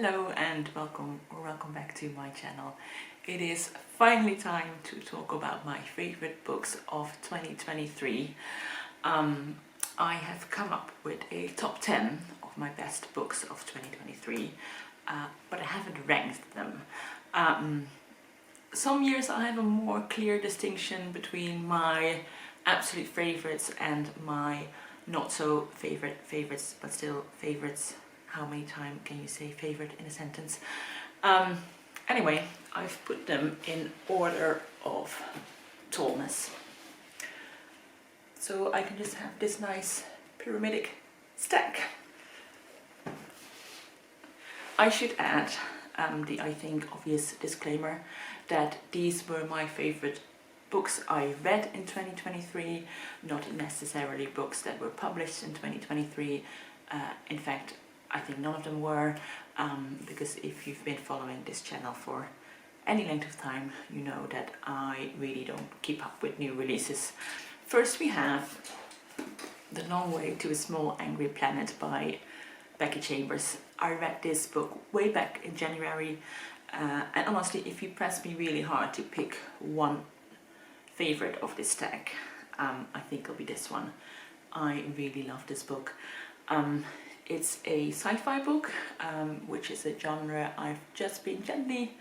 Hello and welcome back to my channel. It is finally time to talk about my favorite books of 2023. I have come up with a top 10 of my best books of 2023, but I haven't ranked them. Some years I have a more clear distinction between my absolute favorites and my not so favorites, but still favorites. How many times can you say favorite in a sentence? Anyway, I've put them in order of tallness. So I can just have this nice pyramidic stack. I should add the, I think, obvious disclaimer that these were my favorite books I read in 2023, not necessarily books that were published in 2023. In fact, I think none of them were, because if you've been following this channel for any length of time, you know that I really don't keep up with new releases. First we have The Long Way to a Small Angry Planet by Becky Chambers. I read this book way back in January, and honestly, if you press me really hard to pick one favorite of this stack, I think it'll be this one. I really love this book. It's a sci-fi book, which is a genre I've just been gently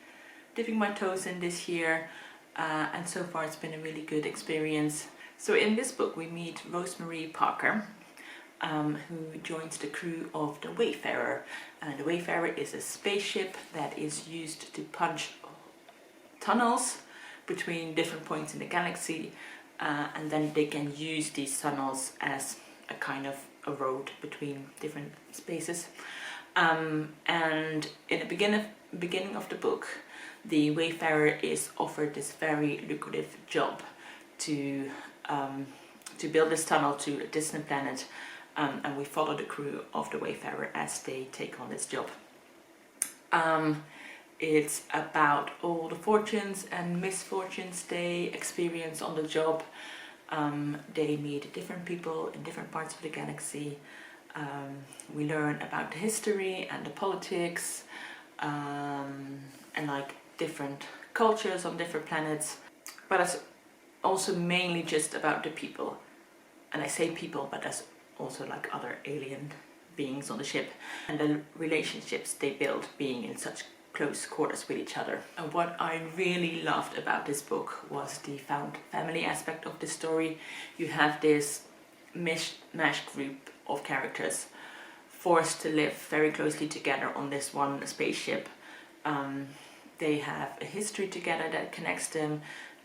dipping my toes in this year, and so far it's been a really good experience. So in this book we meet Rosemary Parker, who joins the crew of the Wayfarer. The Wayfarer is a spaceship that is used to punch tunnels between different points in the galaxy, and then they can use these tunnels as a kind of a road between different spaces. And in the beginning of the book, the Wayfarer is offered this very lucrative job to build this tunnel to a distant planet, and we follow the crew of the Wayfarer as they take on this job. It's about all the fortunes and misfortunes they experience on the job. They meet different people in different parts of the galaxy. We learn about the history and the politics, and like different cultures on different planets. But it's also mainly just about the people. And I say people, but there's also like other alien beings on the ship, and the relationships they build being in such close quarters with each other. And what I really loved about this book was the found family aspect of the story. You have this mishmashed group of characters forced to live very closely together on this one spaceship. They have a history together that connects them,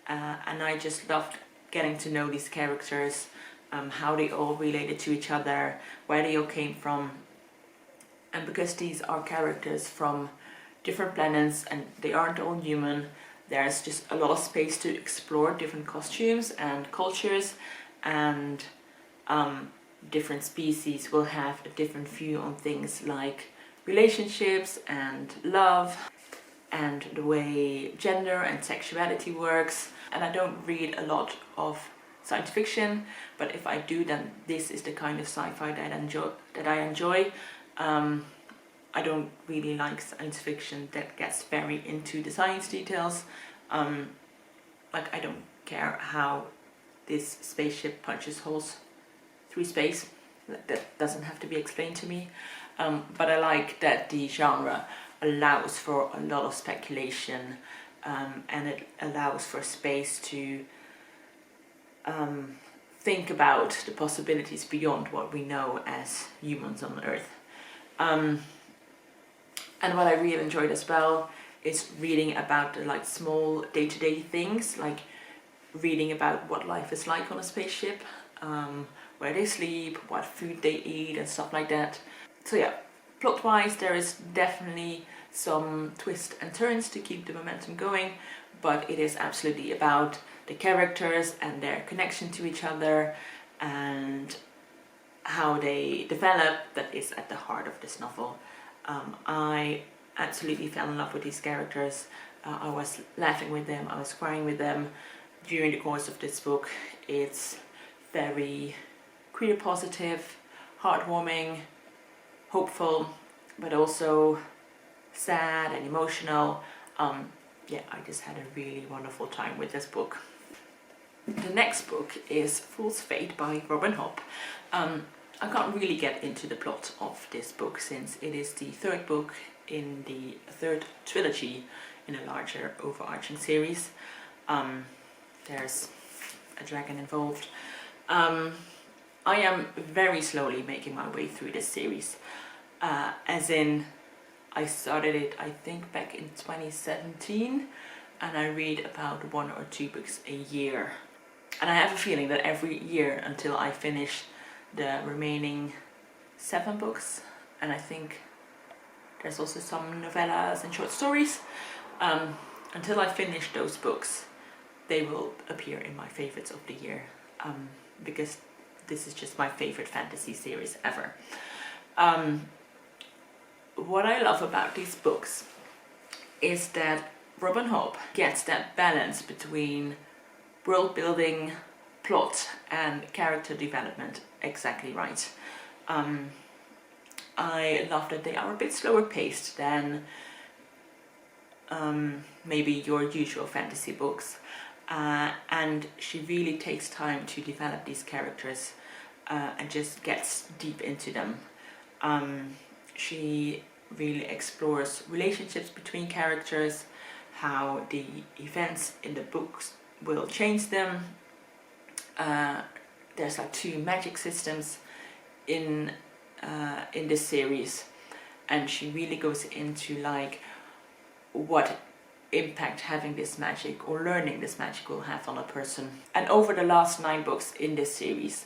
and I just loved getting to know these characters, how they all related to each other, where they all came from. And because these are characters from different planets and they aren't all human, there's just a lot of space to explore different costumes and cultures, and different species will have a different view on things like relationships and love and the way gender and sexuality works. And I don't read a lot of science fiction, but if I do, then this is the kind of sci-fi that I enjoy. I don't really like science fiction that gets very into the science details. Like, I don't care how this spaceship punches holes through space. That doesn't have to be explained to me. But I like that the genre allows for a lot of speculation, and it allows for space to think about the possibilities beyond what we know as humans on Earth. And what I really enjoyed as well is reading about the like small day-to-day things, like reading about what life is like on a spaceship, where they sleep, what food they eat and stuff like that. So yeah, plot-wise there is definitely some twists and turns to keep the momentum going, but it is absolutely about the characters and their connection to each other and how they develop that is at the heart of this novel. I absolutely fell in love with these characters. I was laughing with them, I was crying with them during the course of this book. It's very queer positive, heartwarming, hopeful, but also sad and emotional. Yeah, I just had a really wonderful time with this book. The next book is Fool's Fate by Robin Hobb. I can't really get into the plot of this book since it is the third book in the third trilogy in a larger overarching series. There's a dragon involved. I am very slowly making my way through this series, as in I started it I think back in 2017, and I read about 1 or 2 books a year, and I have a feeling that every year until I finish the remaining 7 books, and I think there's also some novellas and short stories, until I finish those books they will appear in my favorites of the year, because this is just my favorite fantasy series ever. What I love about these books is that Robin Hobb gets that balance between world building, plot and character development exactly right. I love that they are a bit slower paced than maybe your usual fantasy books, and she really takes time to develop these characters and just gets deep into them. She really explores relationships between characters, how the events in the books will change them. There's like 2 magic systems in this series, and she really goes into like what impact having this magic or learning this magic will have on a person. And over the last 9 books in this series,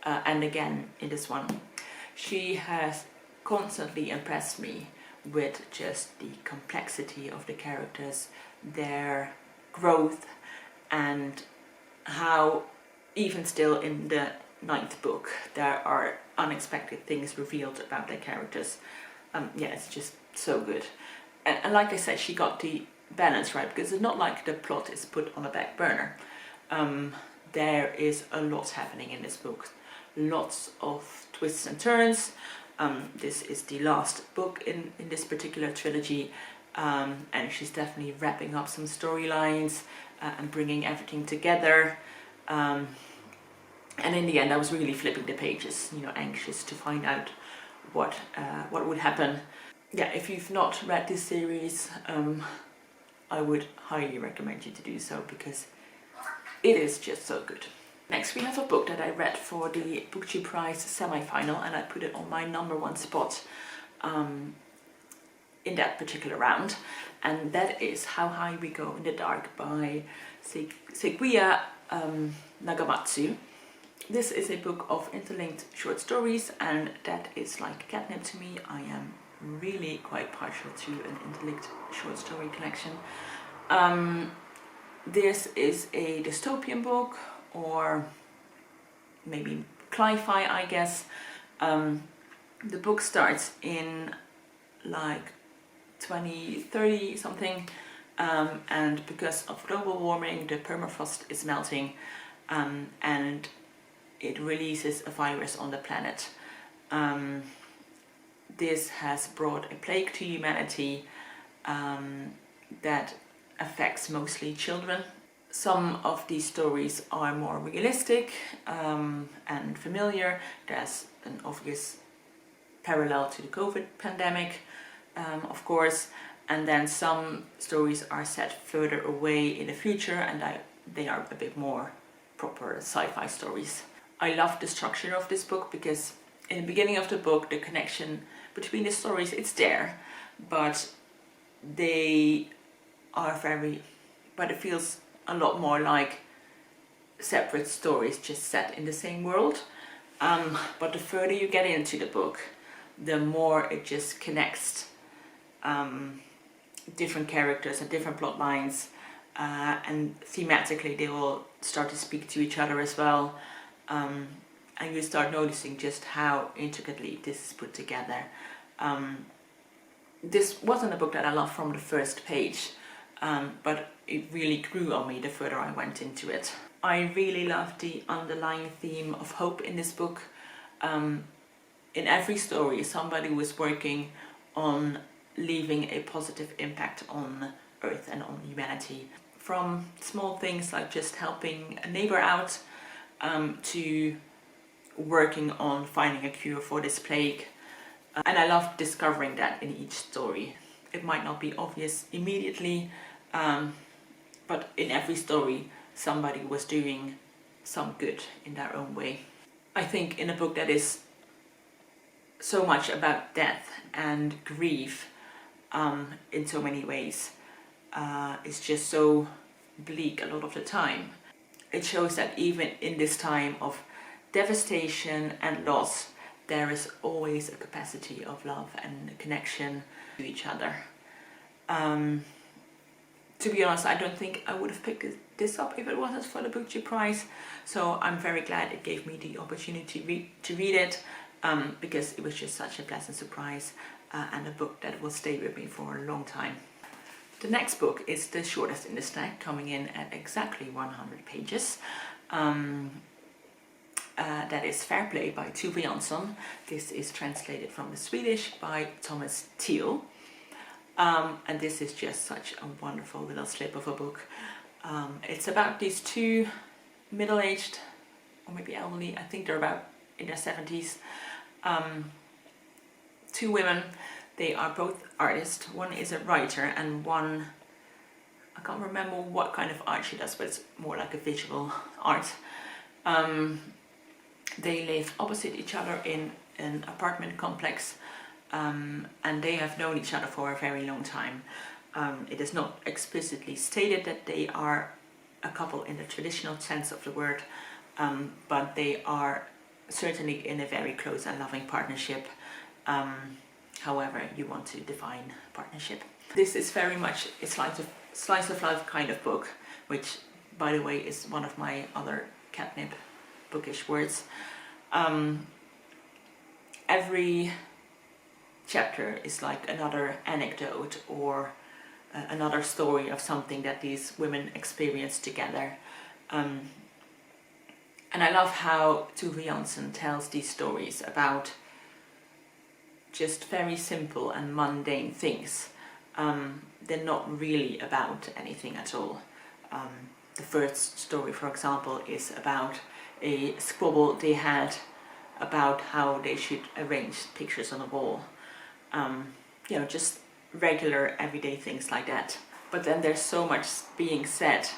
and again in this one, she has constantly impressed me with just the complexity of the characters, their growth, and how even still in the 9th book there are unexpected things revealed about their characters. Yeah, it's just so good. And like I said, she got the balance right, because it's not like the plot is put on a back burner. There is a lot happening in this book, lots of twists and turns. This is the last book in this particular trilogy, and she's definitely wrapping up some storylines and bringing everything together. And in the end I was really flipping the pages, you know, anxious to find out what would happen. Yeah, if you've not read this series, I would highly recommend you to do so, because it is just so good. Next we have a book that I read for the BookTube Prize semi-final, and I put it on my #1 spot in that particular round, and that is How High We Go in the Dark by Sequoia Nagamatsu. This is a book of interlinked short stories, and that is like catnip to me. I am really quite partial to an interlinked short story collection. This is a dystopian book, or maybe cli-fi, I guess. The book starts in like 2030 something, and because of global warming the permafrost is melting, and it releases a virus on the planet. This has brought a plague to humanity that affects mostly children. Some of these stories are more realistic and familiar. There's an obvious parallel to the COVID pandemic, of course, and then some stories are set further away in the future, and they are a bit more proper sci-fi stories. I love the structure of this book, because in the beginning of the book the connection between the stories, it's there, but they are but it feels a lot more like separate stories just set in the same world. But the further you get into the book, the more it just connects different characters and different plot lines, and thematically they will start to speak to each other as well, and you start noticing just how intricately this is put together. This wasn't a book that I loved from the first page, but it really grew on me the further I went into it. I really love the underlying theme of hope in this book. In every story somebody was working on leaving a positive impact on Earth and on humanity. From small things like just helping a neighbor out to working on finding a cure for this plague. And I love discovering that in each story. It might not be obvious immediately, but in every story somebody was doing some good in their own way. I think in a book that is so much about death and grief in so many ways, it's just so bleak a lot of the time. It shows that even in this time of devastation and loss, there is always a capacity of love and connection to each other. To be honest, I don't think I would have picked this up if it wasn't for the Booktube Prize. So I'm very glad it gave me the opportunity to read it, because it was just such a pleasant surprise and a book that will stay with me for a long time. The next book is the shortest in the stack, coming in at exactly 100 pages. That is Fair Play by Tove Jansson. This is translated from the Swedish by Thomas Thiel. And this is just such a wonderful little slip of a book. It's about these two middle-aged, or maybe elderly, I think they're about in their 70s, two women. They are both artists. One is a writer and one, I can't remember what kind of art she does, but it's more like a visual art. They live opposite each other in an apartment complex, and they have known each other for a very long time. It is not explicitly stated that they are a couple in the traditional sense of the word, but they are certainly in a very close and loving partnership, however you want to define partnership. This is very much a slice of life kind of book, which, by the way, is one of my other catnip bookish words. Every chapter is like another anecdote or another story of something that these women experienced together. And I love how Tove Jansson tells these stories about just very simple and mundane things. They're not really about anything at all. The first story, for example, is about a squabble they had about how they should arrange pictures on a wall. You know, just regular everyday things like that. But then there's so much being said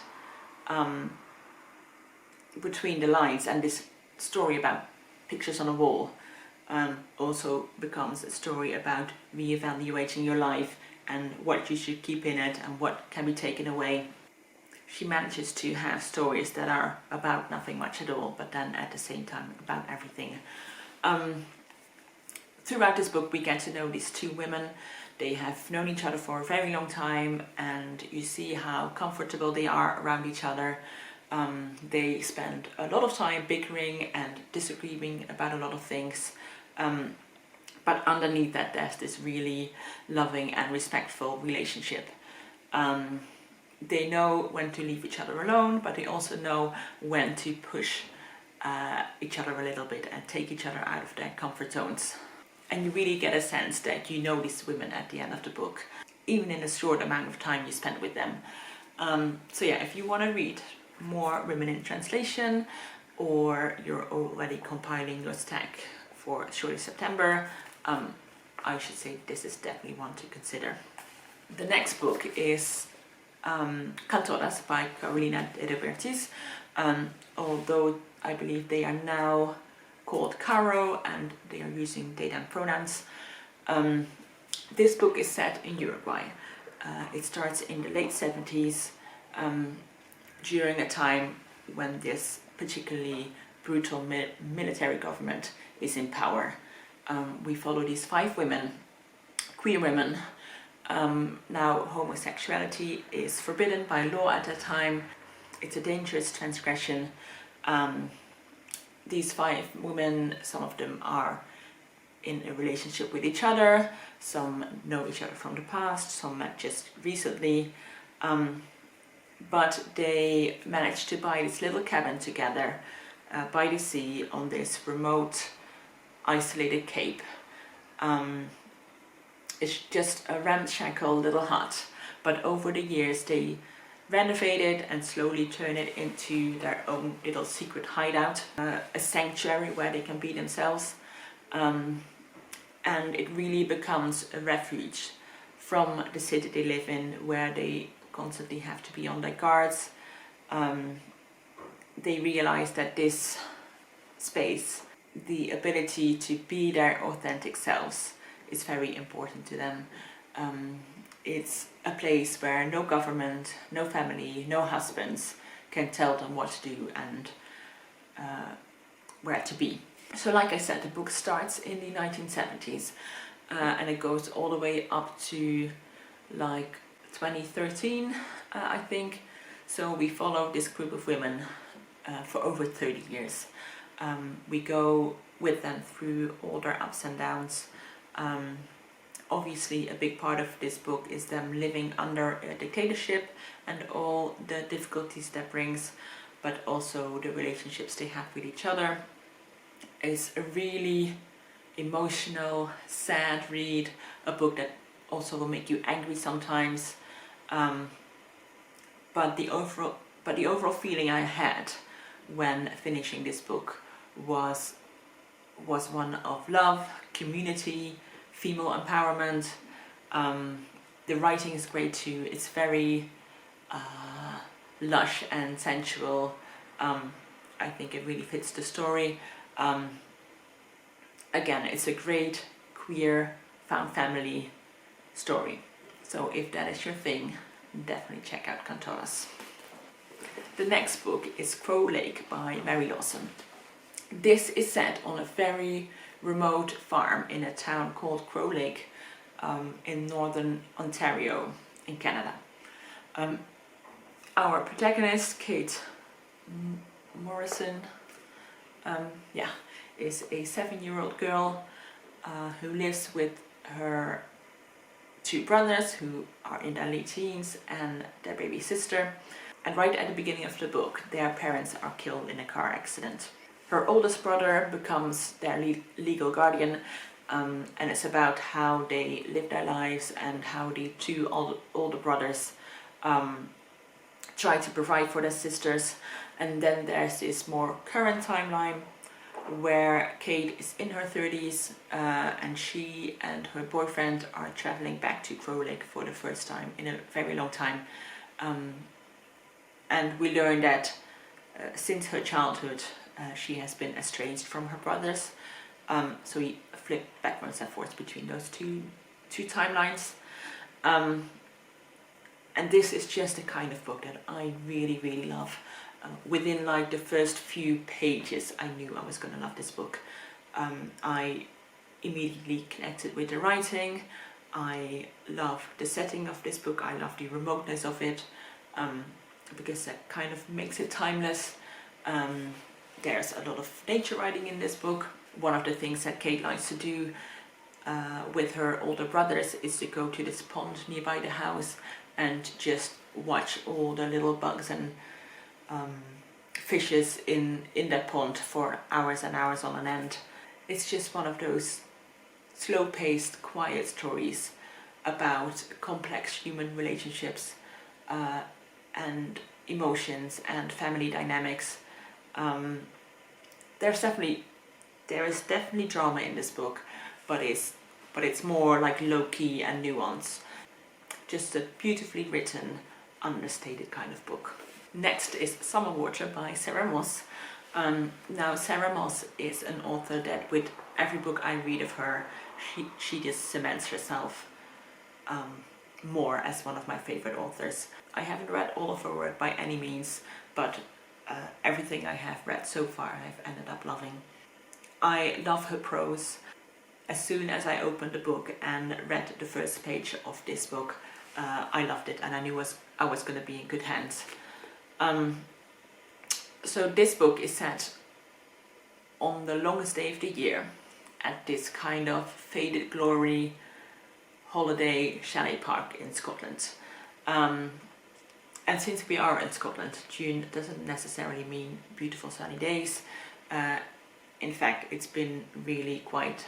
between the lines, and this story about pictures on a wall also becomes a story about reevaluating your life and what you should keep in it and what can be taken away. She manages to have stories that are about nothing much at all, but then at the same time about everything. Throughout this book we get to know these two women. They have known each other for a very long time, and you see how comfortable they are around each other. They spend a lot of time bickering and disagreeing about a lot of things, but underneath that there's this really loving and respectful relationship. They know when to leave each other alone, but they also know when to push each other a little bit and take each other out of their comfort zones. And you really get a sense that you know these women at the end of the book, even in a short amount of time you spend with them. So yeah, if you want to read more women in translation, or you're already compiling your stack for Shorty September, I should say this is definitely one to consider. The next book is Cantoras by Carolina de Robertis, although I believe they are now called Caro and they are using they them pronouns. This book is set in Uruguay. It starts in the late 70s, during a time when this particularly brutal military government is in power. We follow these 5 women, queer women. Now homosexuality is forbidden by law at that time. It's a dangerous transgression. These 5 women, some of them are in a relationship with each other, some know each other from the past, some met just recently, but they managed to buy this little cabin together by the sea on this remote, isolated cape. It's just a ramshackle little hut, but over the years they renovate it and slowly turn it into their own little secret hideout, a sanctuary where they can be themselves, and it really becomes a refuge from the city they live in, where they constantly have to be on their guards. They realize that this space, the ability to be their authentic selves, is very important to them. It's a place where no government, no family, no husbands can tell them what to do and where to be. So like I said, the book starts in the 1970s and it goes all the way up to like 2013, I think. So we follow this group of women for over 30 years. We go with them through all their ups and downs. Obviously a big part of this book is them living under a dictatorship and all the difficulties that brings, but also the relationships they have with each other. It's a really emotional, sad read, a book that also will make you angry sometimes. But the overall feeling I had when finishing this book was one of love, community, female empowerment. The writing is great too. It's very lush and sensual. I think it really fits the story. Again, it's a great queer found family story. So if that is your thing, definitely check out Cantoras. The next book is Crow Lake by Mary Lawson. This is set on a very remote farm in a town called Crow Lake in northern Ontario in Canada. Our protagonist, Kate Morrison, is a 7-year-old girl who lives with her 2 brothers who are in their late teens and their baby sister. And right at the beginning of the book, their parents are killed in a car accident. Her oldest brother becomes their legal guardian, and it's about how they live their lives and how the 2 older brothers try to provide for their sisters. And then there's this more current timeline where Kate is in her 30s and she and her boyfriend are traveling back to Crow Lake for the first time in a very long time. And we learn that since her childhood she has been estranged from her brothers. So we flip backwards and forth between those two timelines. And this is just the kind of book that I really, really love. Within like the first few pages, I knew I was going to love this book. I immediately connected with the writing. I love the setting of this book. I love the remoteness of it, because that kind of makes it timeless. There's a lot of nature writing in this book. One of the things that Kate likes to do with her older brothers is to go to this pond nearby the house and just watch all the little bugs and fishes in that pond for hours and hours on end. It's just one of those slow-paced, quiet stories about complex human relationships and emotions and family dynamics. There is definitely drama in this book, but it's more like low-key and nuanced. Just a beautifully written, understated kind of book. Next is Summerwater by Sarah Moss. Now Sarah Moss is an author that with every book I read of her, she just cements herself more as one of my favorite authors. I haven't read all of her work by any means, but everything I have read so far I've ended up loving. I love her prose. As soon as I opened the book and read the first page of this book, I loved it and I knew I was going to be in good hands. So this book is set on the longest day of the year at this kind of faded glory holiday chalet park in Scotland. And since we are in Scotland, June doesn't necessarily mean beautiful sunny days. In fact, it's been really quite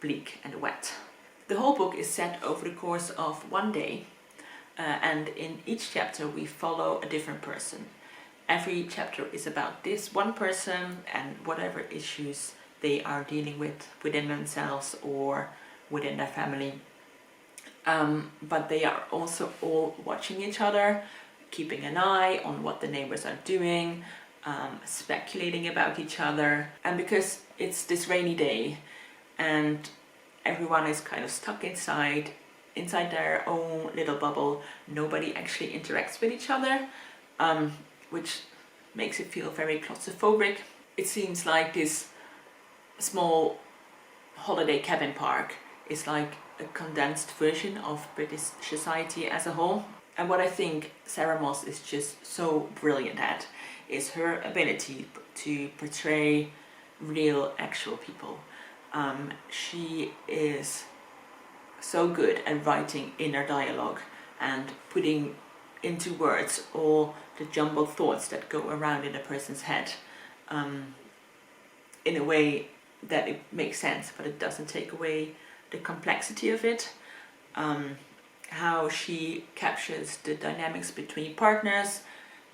bleak and wet. The whole book is set over the course of one day, and in each chapter we follow a different person. Every chapter is about this one person and whatever issues they are dealing with within themselves or within their family. But they are also all watching each other, keeping an eye on what the neighbors are doing, speculating about each other. And because it's this rainy day and everyone is kind of stuck inside their own little bubble, nobody actually interacts with each other, which makes it feel very claustrophobic. It seems like this small holiday cabin park is like a condensed version of British society as a whole. And what I think Sarah Moss is just so brilliant at is her ability to portray real, actual people. She is so good at writing inner dialogue and putting into words all the jumbled thoughts that go around in a person's head, in a way that it makes sense, but it doesn't take away the complexity of it. How she captures the dynamics between partners,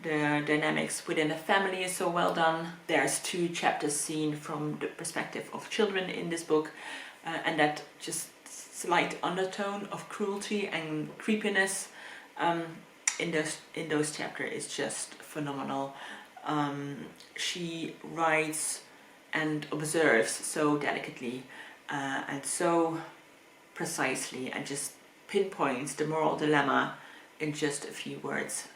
the dynamics within a family is so well done. There's 2 chapters seen from the perspective of children in this book, and that just slight undertone of cruelty and creepiness in those chapters is just phenomenal. She writes and observes so delicately and so precisely, and just pinpoints the moral dilemma in just a few words.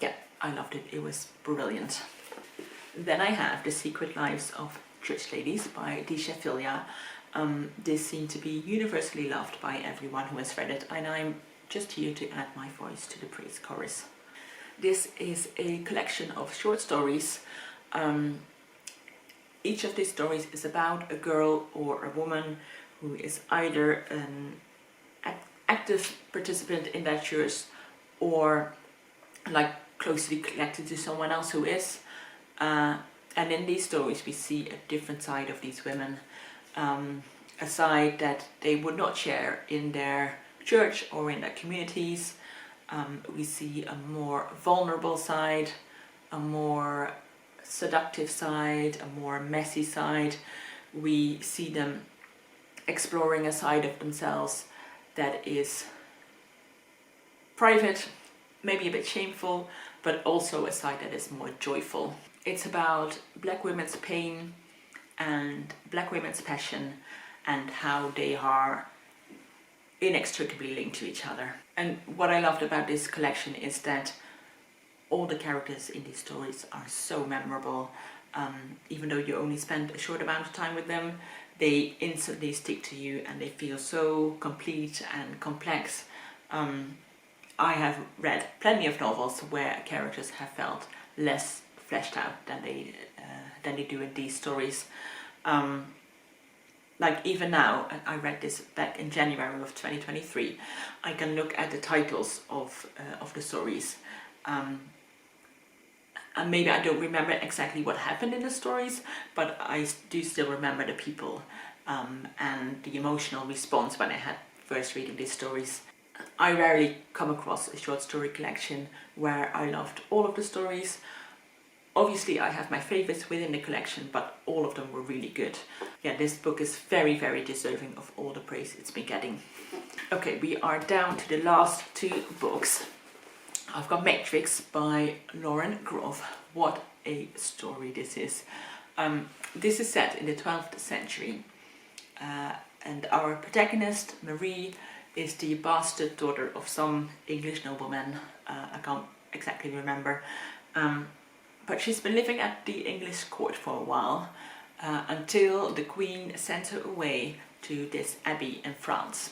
Yeah, I loved it. It was brilliant. Then I have The Secret Lives of Church Ladies by Deesha Philjaw. This seemed to be universally loved by everyone who has read it, and I'm just here to add my voice to the praise chorus. This is a collection of short stories. Each of these stories is about a girl or a woman who is either an active participant in that church or like closely connected to someone else who is. And in these stories we see a different side of these women, a side that they would not share in their church or in their communities. We see a more vulnerable side, a more seductive side, a more messy side. We see them exploring a side of themselves that is private, maybe a bit shameful, but also a side that is more joyful. It's about Black women's pain and Black women's passion and how they are inextricably linked to each other. And what I loved about this collection is that all the characters in these stories are so memorable. Even though you only spend a short amount of time with them, they instantly stick to you and they feel so complete and complex. I have read plenty of novels where characters have felt less fleshed out than they do in these stories. Like even now, I read this back in January of 2023, I can look at the titles of the stories. And maybe I don't remember exactly what happened in the stories, but I do still remember the people and the emotional response when I had first reading these stories. I rarely come across a short story collection where I loved all of the stories. Obviously I have my favorites within the collection, but all of them were really good. Yeah, this book is very, very deserving of all the praise it's been getting. Okay, we are down to the last 2 books. I've got Matrix by Lauren Groff. What a story this is. This is set in the 12th century and our protagonist, Marie, is the bastard daughter of some English nobleman. I can't exactly remember. But she's been living at the English court for a while until the Queen sent her away to this abbey in France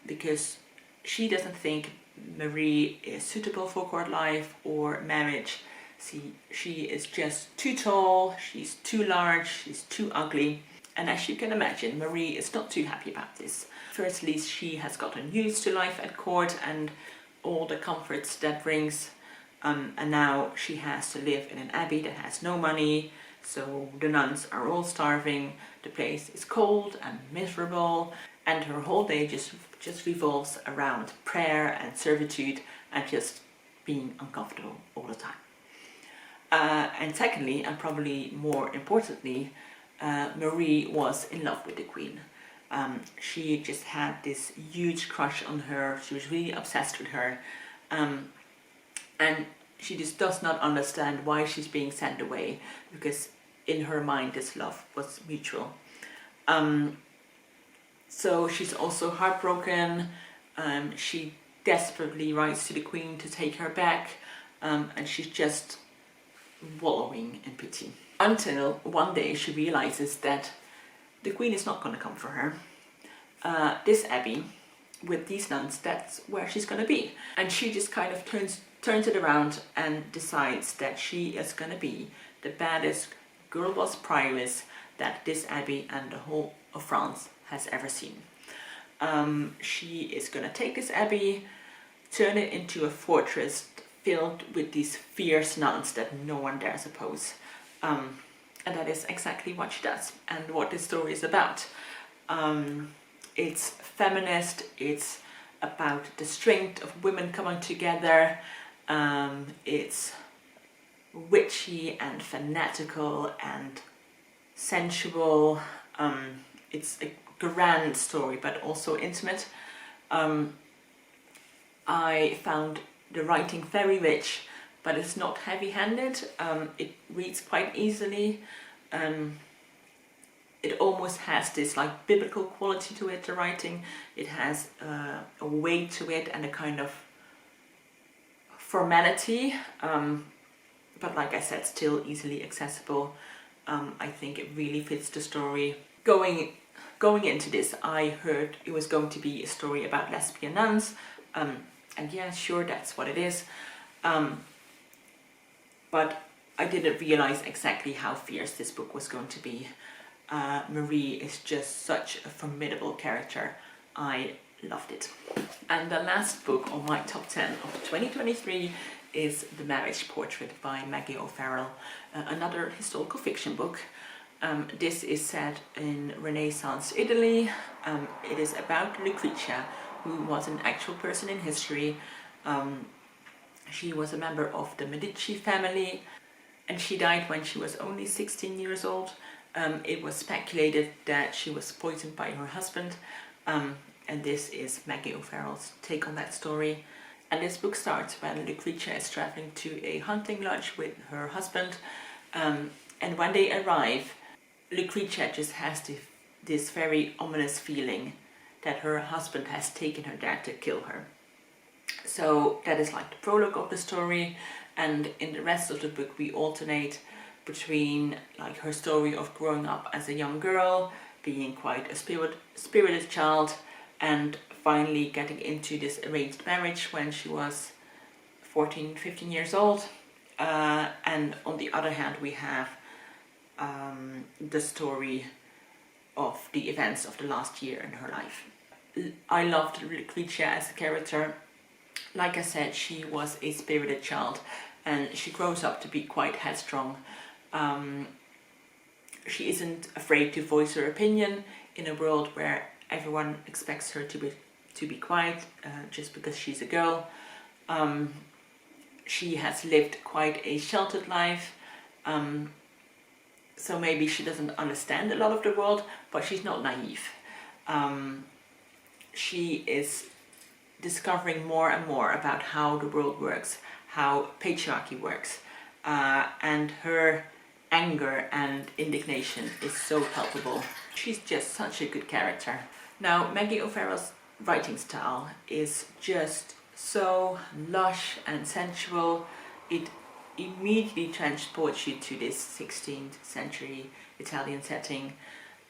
because she doesn't think Marie is suitable for court life or marriage. She is just too tall, she's too large, she's too ugly. And as you can imagine, Marie is not too happy about this. Firstly, she has gotten used to life at court and all the comforts that brings. And now she has to live in an abbey that has no money, so the nuns are all starving, the place is cold and miserable, and her whole day just revolves around prayer and servitude and just being uncomfortable all the time. And secondly, and probably more importantly, Marie was in love with the Queen. She just had this huge crush on her. She was really obsessed with her, and she just does not understand why she's being sent away, because in her mind this love was mutual. So she's also heartbroken. She desperately writes to the Queen to take her back, and she's just wallowing in pity. Until one day she realizes that the Queen is not going to come for her. This abbey with these nuns, that's where she's going to be. And she just kind of turns it around and decides that she is going to be the baddest girl boss prioress that this abbey and the whole of France has ever seen. She is going to take this abbey, turn it into a fortress filled with these fierce nuns that no one dares oppose. And that is exactly what she does and what this story is about. It's feminist, it's about the strength of women coming together, it's witchy and fanatical and sensual. It's a grand story but also intimate. I found the writing very rich, but it's not heavy-handed. It reads quite easily. It almost has this like biblical quality to it, the writing. It has a weight to it and a kind of formality, but like I said, still easily accessible. I think it really fits the story. Going into this, I heard it was going to be a story about lesbian nuns, and yeah, sure, that's what it is. But I didn't realize exactly how fierce this book was going to be. Marie is just such a formidable character. I loved it. And the last book on my top 10 of 2023 is The Marriage Portrait by Maggie O'Farrell, another historical fiction book. This is set in Renaissance Italy. It is about Lucrezia, who was an actual person in history. She was a member of the Medici family, and she died when she was only 16 years old. It was speculated that she was poisoned by her husband, and this is Maggie O'Farrell's take on that story. And this book starts when Lucrezia is traveling to a hunting lodge with her husband, and when they arrive, Lucrezia just has this very ominous feeling that her husband has taken her there to kill her. So that is like the prologue of the story, and in the rest of the book we alternate between like her story of growing up as a young girl, being quite a spirited child, and finally getting into this arranged marriage when she was 14-15 years old. And on the other hand we have the story of the events of the last year in her life. I loved Lucrezia as a character. Like I said, she was a spirited child and she grows up to be quite headstrong. She isn't afraid to voice her opinion in a world where everyone expects her to be quiet just because she's a girl. She has lived quite a sheltered life, so maybe she doesn't understand a lot of the world, but she's not naive. She is discovering more and more about how the world works, how patriarchy works, and her anger and indignation is so palpable. She's just such a good character. Now, Maggie O'Farrell's writing style is just so lush and sensual. It immediately transports you to this 16th century Italian setting.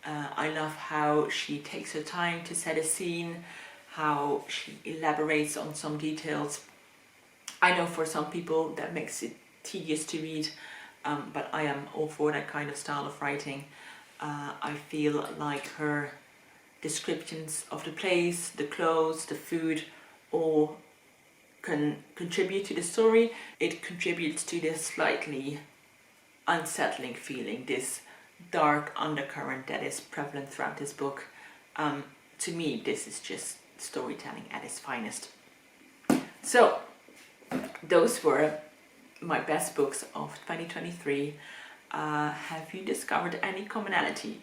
I love how she takes her time to set a scene, how she elaborates on some details. I know for some people that makes it tedious to read, but I am all for that kind of style of writing. I feel like her descriptions of the place, the clothes, the food, all can contribute to the story. It contributes to this slightly unsettling feeling, this dark undercurrent that is prevalent throughout this book. to me, this is just storytelling at its finest. So, those were my best books of 2023. Have you discovered any commonality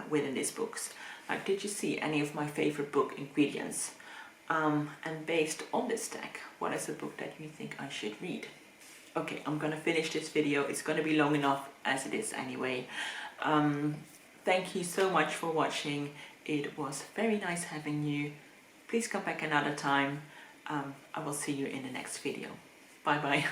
within these books? Like, did you see any of my favorite book ingredients? And based on this tag, what is a book that you think I should read? Okay, I'm gonna finish this video. It's gonna be long enough as it is anyway. Thank you so much for watching. It was very nice having you. Please come back another time. I will see you in the next video. Bye bye.